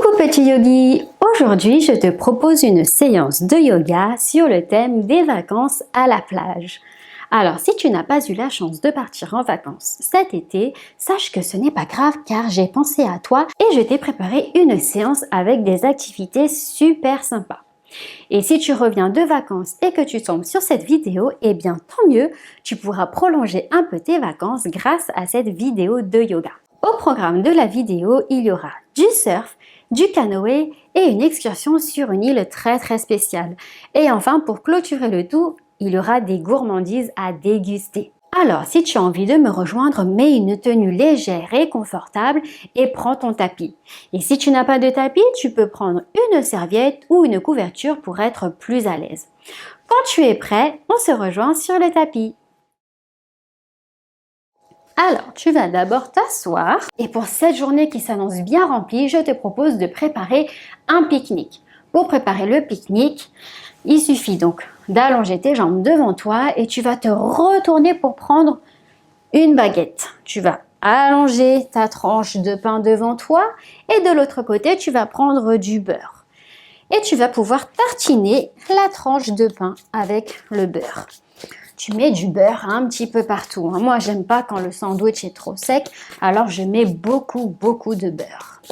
Coucou petit yogi, aujourd'hui je te propose une séance de yoga sur le thème des vacances à la plage. Alors si tu n'as pas eu la chance de partir en vacances cet été, sache que ce n'est pas grave car j'ai pensé à toi et je t'ai préparé une séance avec des activités super sympas. Et si tu reviens de vacances et que tu tombes sur cette vidéo, eh bien tant mieux, tu pourras prolonger un peu tes vacances grâce à cette vidéo de yoga. Au programme de la vidéo, il y aura du surf, du canoë et une excursion sur une île très spéciale. Et enfin, pour clôturer le tout, il y aura des gourmandises à déguster. Alors, si tu as envie de me rejoindre, mets une tenue légère et confortable et prends ton tapis. Et si tu n'as pas de tapis, tu peux prendre une serviette ou une couverture pour être plus à l'aise. Quand tu es prêt, on se rejoint sur le tapis. Alors, tu vas d'abord t'asseoir et pour cette journée qui s'annonce bien remplie, je te propose de préparer un pique-nique. Pour préparer le pique-nique, il suffit donc d'allonger tes jambes devant toi et tu vas te retourner pour prendre une baguette. Tu vas allonger ta tranche de pain devant toi et de l'autre côté, tu vas prendre du beurre. Et tu vas pouvoir tartiner la tranche de pain avec le beurre. Tu mets du beurre un petit peu partout. Moi, j'aime pas quand le sandwich est trop sec, alors je mets beaucoup de beurre.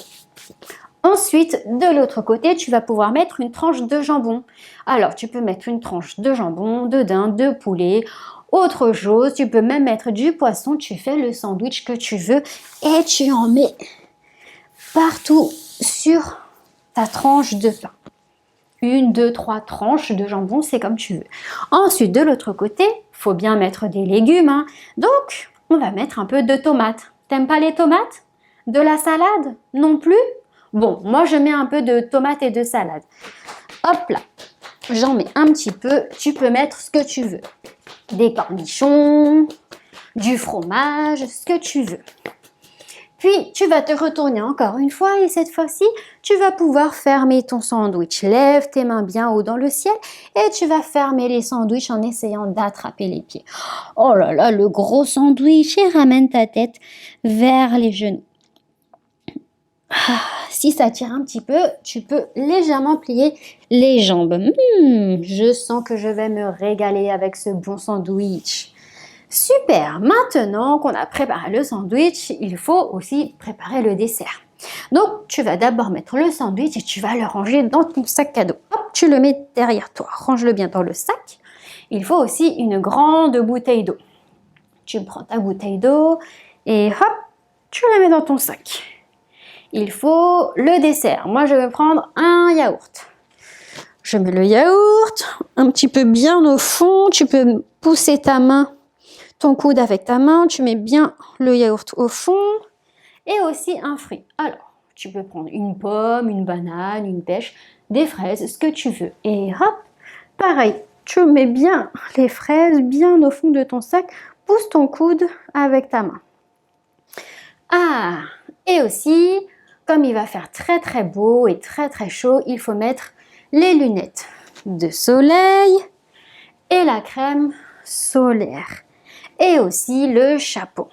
Ensuite, de l'autre côté, tu vas pouvoir mettre une tranche de jambon. Alors, tu peux mettre une tranche de jambon, de dinde, de poulet, autre chose. Tu peux même mettre du poisson. Tu fais le sandwich que tu veux et tu en mets partout sur ta tranche de pain. 1, 2, 3 tranches de jambon, c'est comme tu veux. Ensuite, de l'autre côté, il faut bien mettre des légumes. Donc, on va mettre un peu de tomates. T'aimes pas les tomates? De la salade? Non plus? Bon, moi je mets un peu de tomates et de salade. Hop là, j'en mets un petit peu. Tu peux mettre ce que tu veux. Des cornichons, du fromage, ce que tu veux. Puis, tu vas te retourner encore une fois et cette fois-ci, tu vas pouvoir fermer ton sandwich. Lève tes mains bien haut dans le ciel et tu vas fermer les sandwichs en essayant d'attraper les pieds. Oh là là, le gros sandwich et ramène ta tête vers les genoux. Si ça tire un petit peu, tu peux légèrement plier les jambes. Je sens que je vais me régaler avec ce bon sandwich. Super! Maintenant qu'on a préparé le sandwich, il faut aussi préparer le dessert. Donc, tu vas d'abord mettre le sandwich et tu vas le ranger dans ton sac à dos. Hop, tu le mets derrière toi. Range-le bien dans le sac. Il faut aussi une grande bouteille d'eau. Tu prends ta bouteille d'eau et hop, tu la mets dans ton sac. Il faut le dessert. Moi, je vais prendre un yaourt. Je mets le yaourt un petit peu bien au fond. Tu peux pousser ta main, ton coude avec ta main. Tu mets bien le yaourt au fond. Et aussi un fruit. Alors, tu peux prendre une pomme, une banane, une pêche, des fraises, ce que tu veux. Et hop, pareil, tu mets bien les fraises bien au fond de ton sac. Pousse ton coude avec ta main. Ah, et aussi, comme il va faire très beau et très chaud, il faut mettre les lunettes de soleil et la crème solaire. Et aussi le chapeau.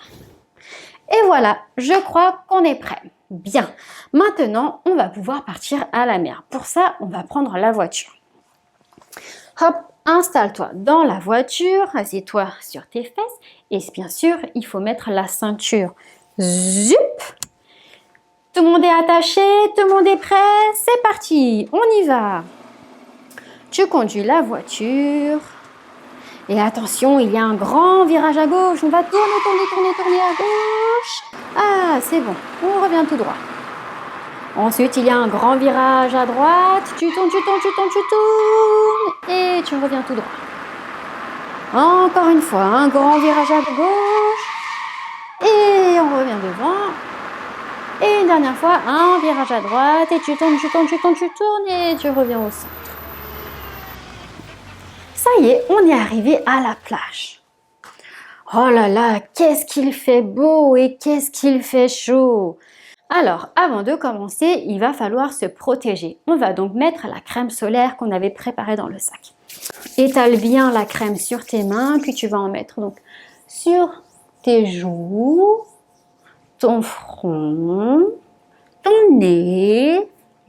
Et voilà, je crois qu'on est prêt. Bien, maintenant, on va pouvoir partir à la mer. Pour ça, on va prendre la voiture. Hop, installe-toi dans la voiture, assieds-toi sur tes fesses. Et bien sûr, il faut mettre la ceinture. Zup! Tout le monde est attaché, tout le monde est prêt. C'est parti, on y va. Tu conduis la voiture. Et attention, il y a un grand virage à gauche. On va tourner à gauche. Ah, c'est bon. On revient tout droit. Ensuite, il y a un grand virage à droite. Tu tournes. Et tu reviens tout droit. Encore une fois, un grand virage à gauche. Et on revient devant. Et une dernière fois, un virage à droite. Et tu tournes. Et tu reviens au centre. Ça y est, on est arrivé à la plage. Oh là là, qu'est-ce qu'il fait beau et qu'est-ce qu'il fait chaud. Alors, avant de commencer, il va falloir se protéger. On va donc mettre la crème solaire qu'on avait préparée dans le sac. Étale bien la crème sur tes mains, puis tu vas en mettre donc sur tes joues, ton front, ton nez,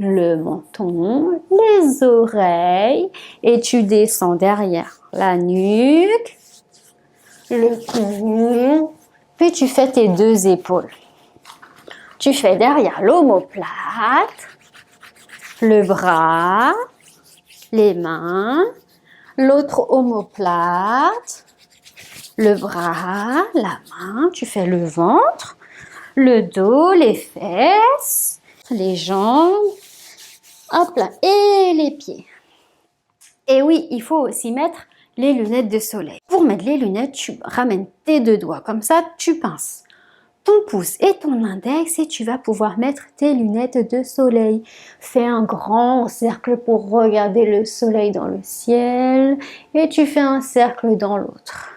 le menton, les oreilles et tu descends derrière la nuque, le cou, puis tu fais tes deux épaules. Tu fais derrière l'omoplate, le bras, les mains, l'autre omoplate, le bras, la main, tu fais le ventre, le dos, les fesses, les jambes, hop là, et les pieds. Et oui, il faut aussi mettre les lunettes de soleil. Pour mettre les lunettes, tu ramènes tes deux doigts, comme ça tu pinces ton pouce et ton index et tu vas pouvoir mettre tes lunettes de soleil. Fais un grand cercle pour regarder le soleil dans le ciel et tu fais un cercle dans l'autre.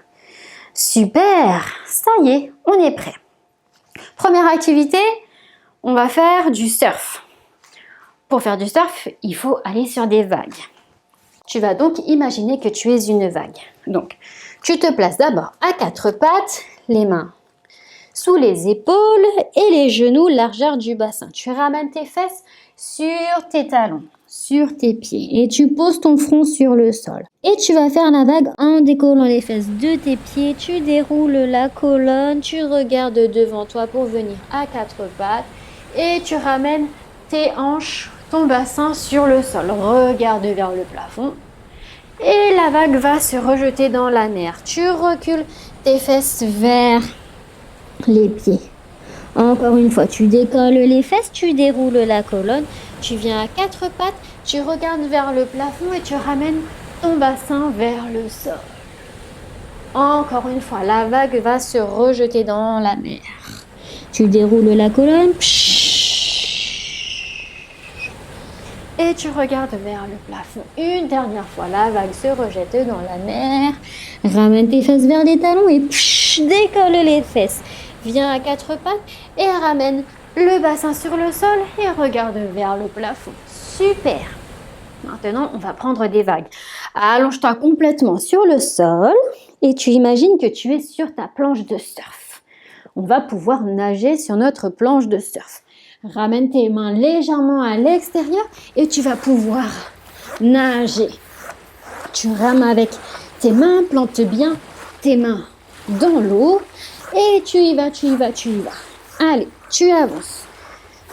Super, ça y est, on est prêt. Première activité, on va faire du surf. Pour faire du surf, il faut aller sur des vagues. Tu vas donc imaginer que tu es une vague. Donc, tu te places d'abord à quatre pattes, les mains sous les épaules et les genoux largeur du bassin. Tu ramènes tes fesses sur tes talons, sur tes pieds et tu poses ton front sur le sol. Et tu vas faire la vague en décollant les fesses de tes pieds. Tu déroules la colonne, tu regardes devant toi pour venir à quatre pattes et tu ramènes tes hanches, ton bassin sur le sol. Regarde vers le plafond et la vague va se rejeter dans la mer. Tu recules tes fesses vers les pieds. Encore une fois, tu décolles les fesses, tu déroules la colonne, tu viens à quatre pattes, tu regardes vers le plafond et tu ramènes ton bassin vers le sol. Encore une fois, la vague va se rejeter dans la mer. Tu déroules la colonne et tu regardes vers le plafond. Une dernière fois, la vague se rejette dans la mer. Ramène tes fesses vers les talons et décolle les fesses. Viens à quatre pattes et ramène le bassin sur le sol et regarde vers le plafond. Super! Maintenant, on va prendre des vagues. Allonge-toi complètement sur le sol et tu imagines que tu es sur ta planche de surf. On va pouvoir nager sur notre planche de surf. Ramène tes mains légèrement à l'extérieur et tu vas pouvoir nager. Tu rames avec tes mains, plante bien tes mains dans l'eau. Et tu y vas, tu y vas, tu y vas. Allez, tu avances.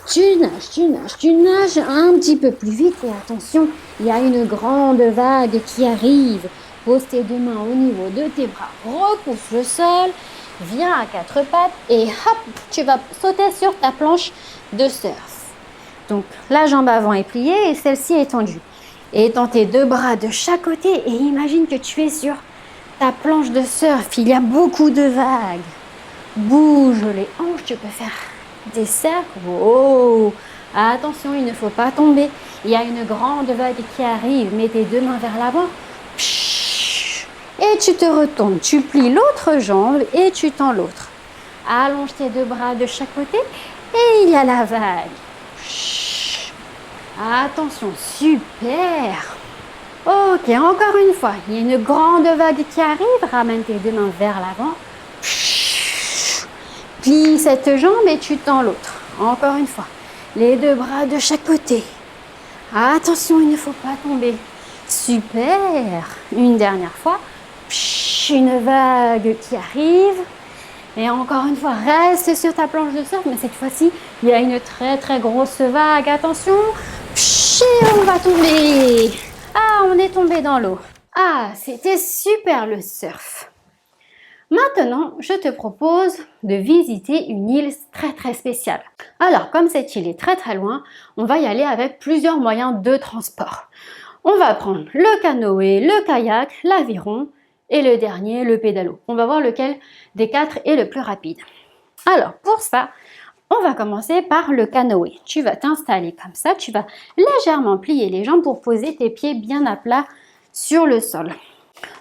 Tu nages un petit peu plus vite. Et attention, il y a une grande vague qui arrive. Pose tes deux mains au niveau de tes bras. Repousse le sol. Viens à quatre pattes. Et hop, tu vas sauter sur ta planche de surf. Donc, la jambe avant est pliée et celle-ci est tendue. Étends tes deux bras de chaque côté et imagine que tu es sur ta planche de surf. Il y a beaucoup de vagues. Bouge les hanches, tu peux faire des cercles. Oh, attention, il ne faut pas tomber. Il y a une grande vague qui arrive. Mets tes deux mains vers l'avant. Et tu te retournes. Tu plies l'autre jambe et tu tends l'autre. Allonge tes deux bras de chaque côté et il y a la vague. Attention, super. Ok, encore une fois. Il y a une grande vague qui arrive. Ramène tes deux mains vers l'avant. Plie cette jambe et tu tends l'autre. Encore une fois. Les deux bras de chaque côté. Attention, il ne faut pas tomber. Super. Une dernière fois. Une vague qui arrive. Et encore une fois, reste sur ta planche de surf. Mais cette fois-ci, il y a une très très grosse vague. Attention. Et on va tomber. Ah, on est tombé dans l'eau. Ah, c'était super le surf. Maintenant, je te propose de visiter une île très très spéciale. Alors, comme cette île est très très loin, on va y aller avec plusieurs moyens de transport. On va prendre le canoë, le kayak, l'aviron et le dernier, le pédalo. On va voir lequel des quatre est le plus rapide. Alors, pour ça, on va commencer par le canoë. Tu vas t'installer comme ça, tu vas légèrement plier les jambes pour poser tes pieds bien à plat sur le sol.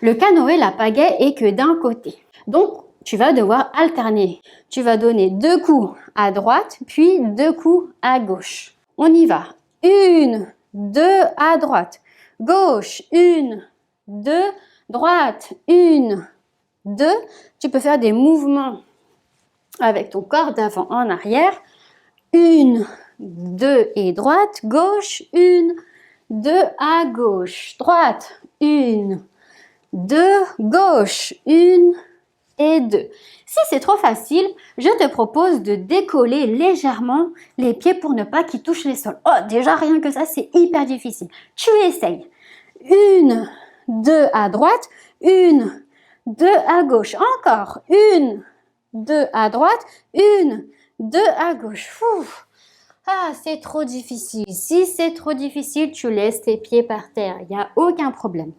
Le canoë, la pagaie est que d'un côté. Donc, tu vas devoir alterner. Tu vas donner deux coups à droite, puis deux coups à gauche. On y va. Une, deux, à droite. Gauche, une, deux, droite, une, deux. Tu peux faire des mouvements avec ton corps d'avant en arrière. Une, 2 et droite, gauche, 1, 2 à gauche, droite, 1, 2, gauche, 1 et 2. Si c'est trop facile, je te propose de décoller légèrement les pieds pour ne pas qu'ils touchent les sols. Oh, déjà rien que ça, c'est hyper difficile. Tu essayes. 1, 2 à droite, 1, 2 à gauche. Encore. 1, 2 à droite, 1, 2 à gauche. Ouf. Ah, c'est trop difficile. Si c'est trop difficile, tu laisses tes pieds par terre. Il n'y a aucun problème.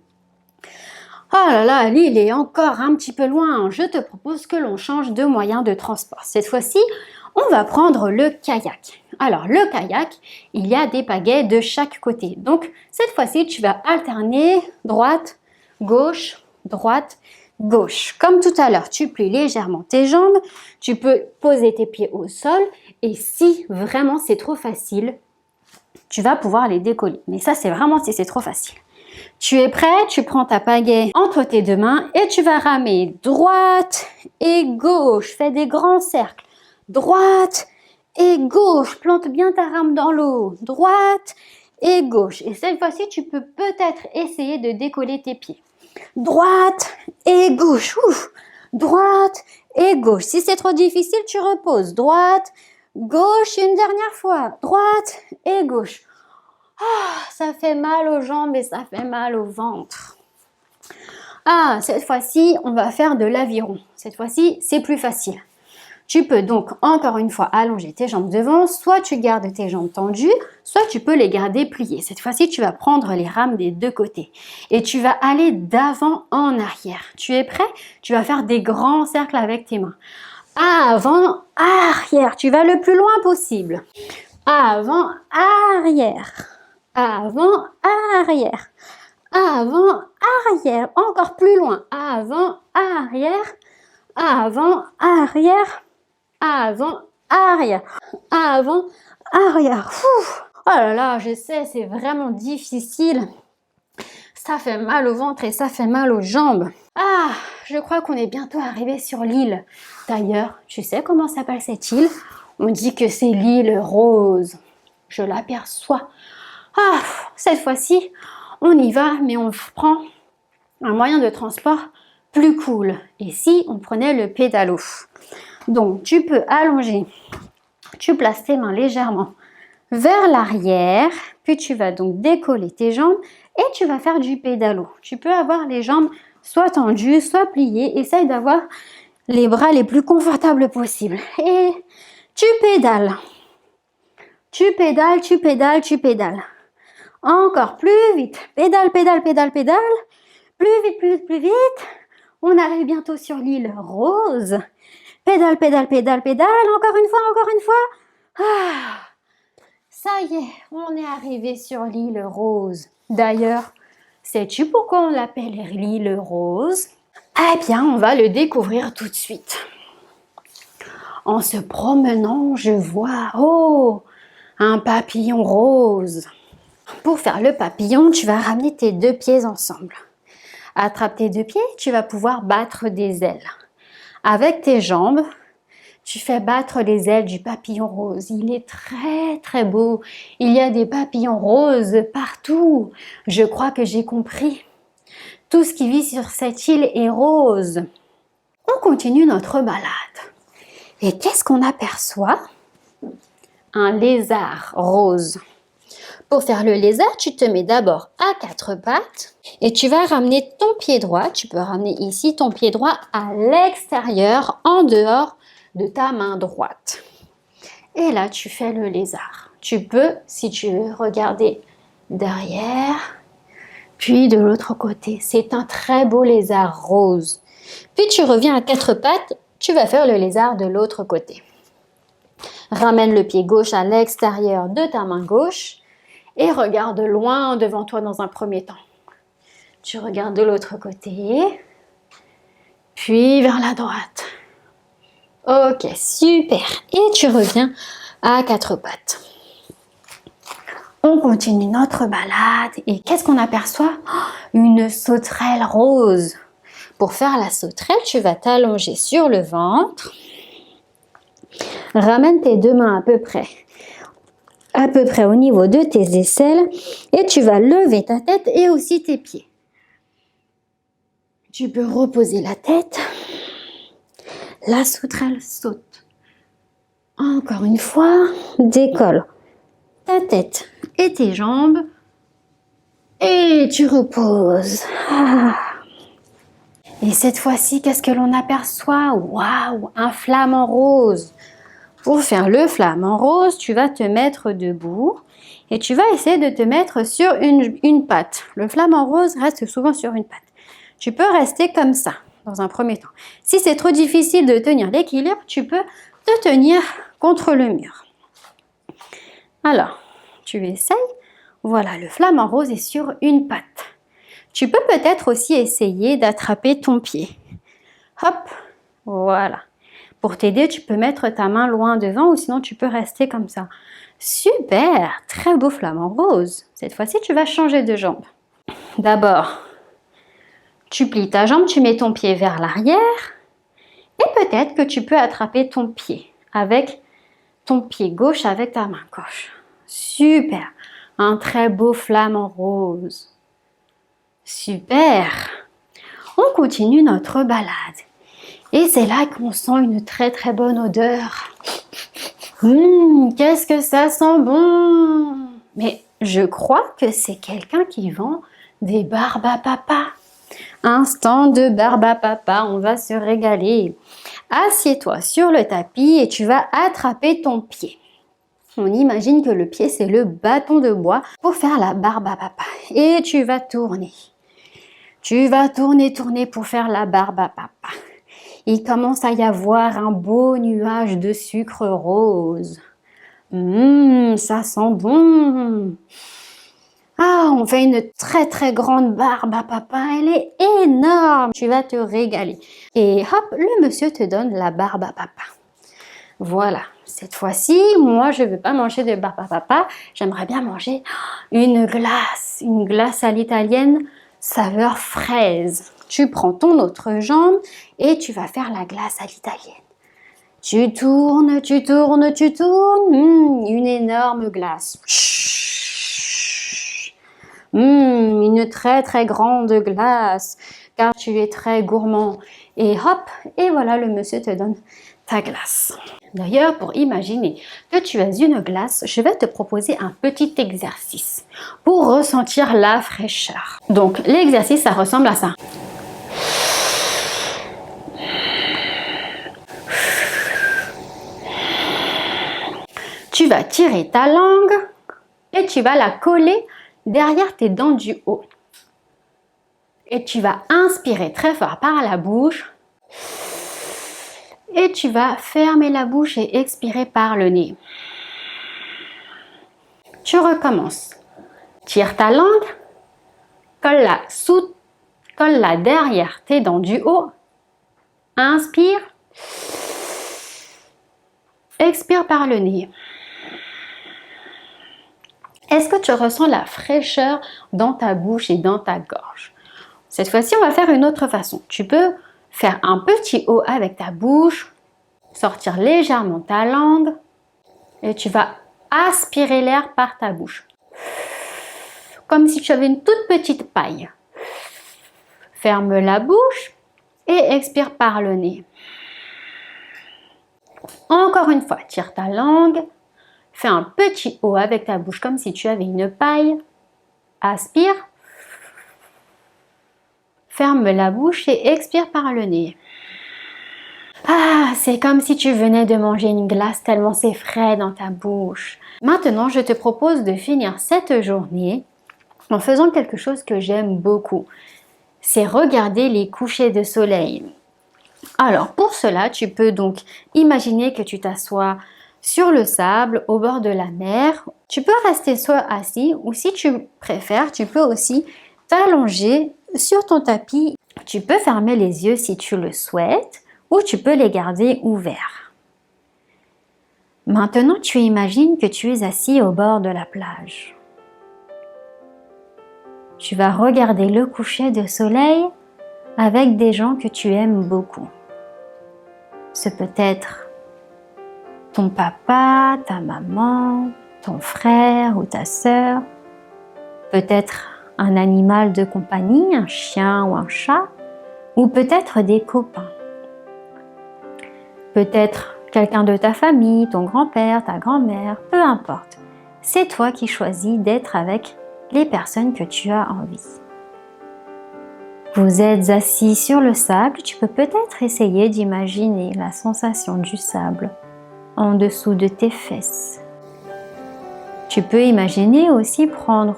Oh là là, l'île est encore un petit peu loin. Je te propose que l'on change de moyen de transport. Cette fois-ci, on va prendre le kayak. Alors, le kayak, il y a des pagaies de chaque côté. Donc, cette fois-ci, tu vas alterner droite, gauche, droite, gauche. Comme tout à l'heure, tu plies légèrement tes jambes. Tu peux poser tes pieds au sol. Et si vraiment c'est trop facile, tu vas pouvoir les décoller. Mais ça, c'est vraiment si c'est trop facile. Tu es prêt? Tu prends ta pagaie entre tes deux mains et tu vas ramer droite et gauche. Fais des grands cercles. Droite et gauche. Plante bien ta rame dans l'eau. Droite et gauche. Et cette fois-ci, tu peux peut-être essayer de décoller tes pieds. Droite et gauche. Ouf. Droite et gauche. Si c'est trop difficile, tu reposes. Droite, gauche, une dernière fois. Droite et gauche. Ah, ça fait mal aux jambes et ça fait mal au ventre. Ah, cette fois-ci, on va faire de l'aviron. Cette fois-ci, c'est plus facile. Tu peux donc encore une fois allonger tes jambes devant, soit tu gardes tes jambes tendues, soit tu peux les garder pliées. Cette fois-ci, tu vas prendre les rames des deux côtés et tu vas aller d'avant en arrière. Tu es prêt? Tu vas faire des grands cercles avec tes mains. Avant, arrière. Tu vas le plus loin possible. Avant, arrière. Avant, arrière. Avant, arrière. Encore plus loin. Avant, arrière. Avant, arrière. Avant, arrière. Avant, arrière. Ouh. Oh là là, je sais, c'est vraiment difficile. Ça fait mal au ventre et ça fait mal aux jambes. Ah, je crois qu'on est bientôt arrivé sur l'île. D'ailleurs, tu sais comment s'appelle cette île? On dit que c'est l'île Rose. Je l'aperçois. Ah, cette fois-ci, on y va, mais on prend un moyen de transport plus cool. Et si on prenait le pédalo? Donc, tu peux allonger, tu places tes mains légèrement vers l'arrière, puis tu vas donc décoller tes jambes et tu vas faire du pédalo. Tu peux avoir les jambes soit tendues, soit pliées. Essaye d'avoir les bras les plus confortables possible. Et tu pédales. Tu pédales, tu pédales, tu pédales. Encore plus vite. Pédale, pédale, pédale, pédale. Plus vite, plus vite, plus vite. On arrive bientôt sur l'île Rose. Pédale, pédale, pédale, pédale. Encore une fois, encore une fois. Ah, ça y est, on est arrivé sur l'île Rose. D'ailleurs, sais-tu pourquoi on l'appelle l'île Rose? Eh bien, on va le découvrir tout de suite. En se promenant, je vois, oh, un papillon rose. Pour faire le papillon, tu vas ramener tes deux pieds ensemble. Attrape tes deux pieds, tu vas pouvoir battre des ailes. Avec tes jambes, tu fais battre les ailes du papillon rose. Il est très très beau. Il y a des papillons roses partout. Je crois que j'ai compris. Tout ce qui vit sur cette île est rose. On continue notre balade. Et qu'est-ce qu'on aperçoit? Un lézard rose. Pour faire le lézard, tu te mets d'abord à quatre pattes et tu vas ramener ton pied droit. Tu peux ramener ici ton pied droit à l'extérieur, en dehors de ta main droite. Et là, tu fais le lézard. Tu peux, si tu veux, regarder derrière, puis de l'autre côté. C'est un très beau lézard rose. Puis tu reviens à quatre pattes, tu vas faire le lézard de l'autre côté. Ramène le pied gauche à l'extérieur de ta main gauche et regarde loin devant toi dans un premier temps. Tu regardes de l'autre côté, puis vers la droite. Ok, super. Et tu reviens à quatre pattes. On continue notre balade et qu'est-ce qu'on aperçoit? Une sauterelle rose. Pour faire la sauterelle, tu vas t'allonger sur le ventre. Ramène tes deux mains à peu près à peu près au niveau de tes aisselles et tu vas lever ta tête et aussi tes pieds. Tu peux reposer la tête. La sauterelle saute. Encore une fois, décolle ta tête et tes jambes et tu reposes. Et cette fois-ci, qu'est-ce que l'on aperçoit? Waouh, un flamant rose. Pour faire le flamant rose, tu vas te mettre debout et tu vas essayer de te mettre sur une patte. Le flamant rose reste souvent sur une patte. Tu peux rester comme ça dans un premier temps. Si c'est trop difficile de tenir l'équilibre, tu peux te tenir contre le mur. Alors, tu essayes. Voilà, le flamant rose est sur une patte. Tu peux peut-être aussi essayer d'attraper ton pied. Hop, voilà. Pour t'aider, tu peux mettre ta main loin devant ou sinon tu peux rester comme ça. Super, très beau flamant rose. Cette fois-ci, tu vas changer de jambe. D'abord, tu plies ta jambe, tu mets ton pied vers l'arrière et peut-être que tu peux attraper ton pied avec ton pied gauche avec ta main gauche. Super, un très beau flamant rose. Super. On continue notre balade. Et c'est là qu'on sent une très très bonne odeur. Qu'est-ce que ça sent bon! Mais je crois que c'est quelqu'un qui vend des barbes à papa. Un stand de barbe à papa, on va se régaler. Assieds-toi sur le tapis et tu vas attraper ton pied. On imagine que le pied c'est le bâton de bois pour faire la barbe à papa. Et tu vas tourner. Tu vas tourner pour faire la barbe à papa. Il commence à y avoir un beau nuage de sucre rose. Ça sent bon. Ah, on fait une très très grande barbe à papa. Elle est énorme. Tu vas te régaler. Et hop, le monsieur te donne la barbe à papa. Voilà. Cette fois-ci, moi, je ne veux pas manger de barbe à papa. J'aimerais bien manger une glace à l'italienne, saveur fraise. Tu prends ton autre jambe et tu vas faire la glace à l'italienne. Tu tournes. Une énorme glace. Une très très grande glace, car tu es très gourmand. Et hop, et voilà, le monsieur te donne ta glace. D'ailleurs, pour imaginer que tu as une glace, je vais te proposer un petit exercice pour ressentir la fraîcheur. Donc, l'exercice, ça ressemble à ça. Tu vas tirer ta langue et tu vas la coller derrière tes dents du haut. Et tu vas inspirer très fort par la bouche. Et tu vas fermer la bouche et expirer par le nez. Tu recommences. Tire ta langue. Colle-la derrière tes dents du haut. Inspire. Expire par le nez. Est-ce que tu ressens la fraîcheur dans ta bouche et dans ta gorge? Cette fois-ci, on va faire une autre façon. Tu peux faire un petit O avec ta bouche, sortir légèrement ta langue et tu vas aspirer l'air par ta bouche. Comme si tu avais une toute petite paille. Ferme la bouche et expire par le nez. Encore une fois, tire ta langue. Fais un petit O avec ta bouche comme si tu avais une paille. Aspire. Ferme la bouche et expire par le nez. Ah, c'est comme si tu venais de manger une glace tellement c'est frais dans ta bouche. Maintenant, je te propose de finir cette journée en faisant quelque chose que j'aime beaucoup. C'est regarder les couchers de soleil. Alors, pour cela, tu peux donc imaginer que tu t'assois sur le sable au bord de la mer. Tu peux rester soit assis ou si tu préfères, tu peux aussi t'allonger sur ton tapis. Tu peux fermer les yeux si tu le souhaites ou tu peux les garder ouverts. Maintenant, tu imagines que tu es assis au bord de la plage. Tu vas regarder le coucher de soleil avec des gens que tu aimes beaucoup. Ce peut être ton papa, ta maman, ton frère ou ta sœur, peut-être un animal de compagnie, un chien ou un chat, ou peut-être des copains. Peut-être quelqu'un de ta famille, ton grand-père, ta grand-mère, peu importe. C'est toi qui choisis d'être avec les personnes que tu as envie. Vous êtes assis sur le sable, tu peux peut-être essayer d'imaginer la sensation du sable en dessous de tes fesses. Tu peux imaginer aussi prendre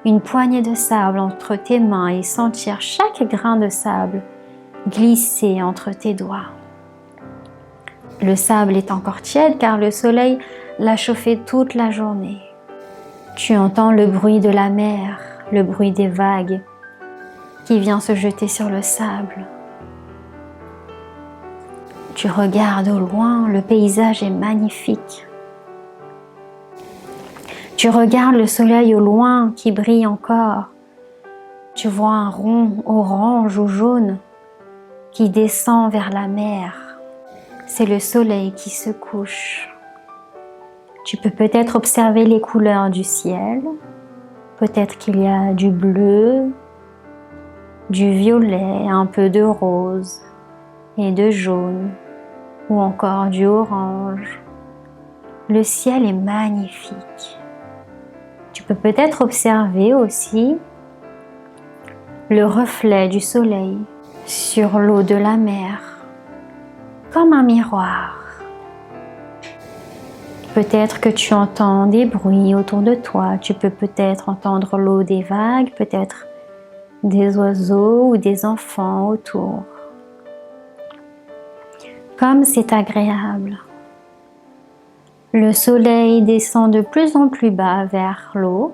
une poignée de sable entre tes mains et sentir chaque grain de sable glisser entre tes doigts. Le sable est encore tiède car le soleil l'a chauffé toute la journée. Tu entends le bruit de la mer, le bruit des vagues qui vient se jeter sur le sable. Tu regardes au loin, le paysage est magnifique. Tu regardes le soleil au loin qui brille encore. Tu vois un rond orange ou jaune qui descend vers la mer. C'est le soleil qui se couche. Tu peux peut-être observer les couleurs du ciel. Peut-être qu'il y a du bleu, du violet, un peu de rose et de jaune ou encore du orange. Le ciel est magnifique. Tu peux peut-être observer aussi le reflet du soleil sur l'eau de la mer, comme un miroir. Peut-être que tu entends des bruits autour de toi. Tu peux peut-être entendre l'eau des vagues, peut-être des oiseaux ou des enfants autour. Comme c'est agréable. Le soleil descend de plus en plus bas vers l'eau.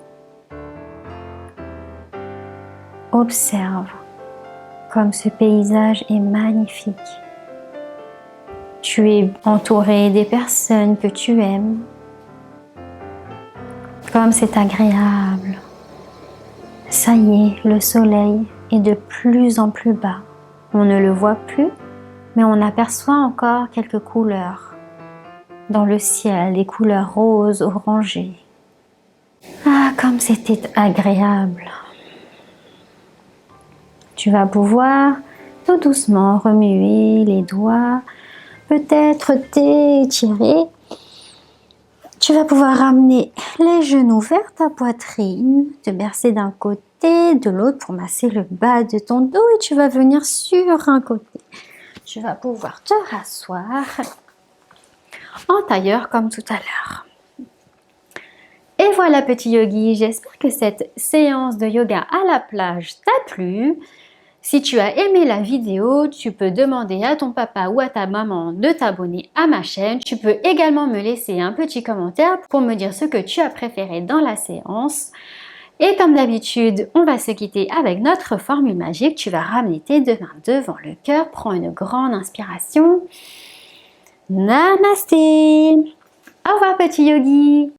Observe comme ce paysage est magnifique. Tu es entouré des personnes que tu aimes. Comme c'est agréable. Ça y est, le soleil est de plus en plus bas. On ne le voit plus, mais on aperçoit encore quelques couleurs dans le ciel, des couleurs roses, orangées. Ah, comme c'était agréable! Tu vas pouvoir tout doucement remuer les doigts, peut-être t'étirer. Tu vas pouvoir ramener les genoux vers ta poitrine, te bercer d'un côté, de l'autre pour masser le bas de ton dos et tu vas venir sur un côté. Tu vas pouvoir te rasseoir en tailleur comme tout à l'heure. Et voilà petit yogi, j'espère que cette séance de yoga à la plage t'a plu. Si tu as aimé la vidéo, tu peux demander à ton papa ou à ta maman de t'abonner à ma chaîne. Tu peux également me laisser un petit commentaire pour me dire ce que tu as préféré dans la séance. Et comme d'habitude, on va se quitter avec notre formule magique. Tu vas ramener tes deux mains devant le cœur. Prends une grande inspiration. Namasté. Au revoir petit yogi.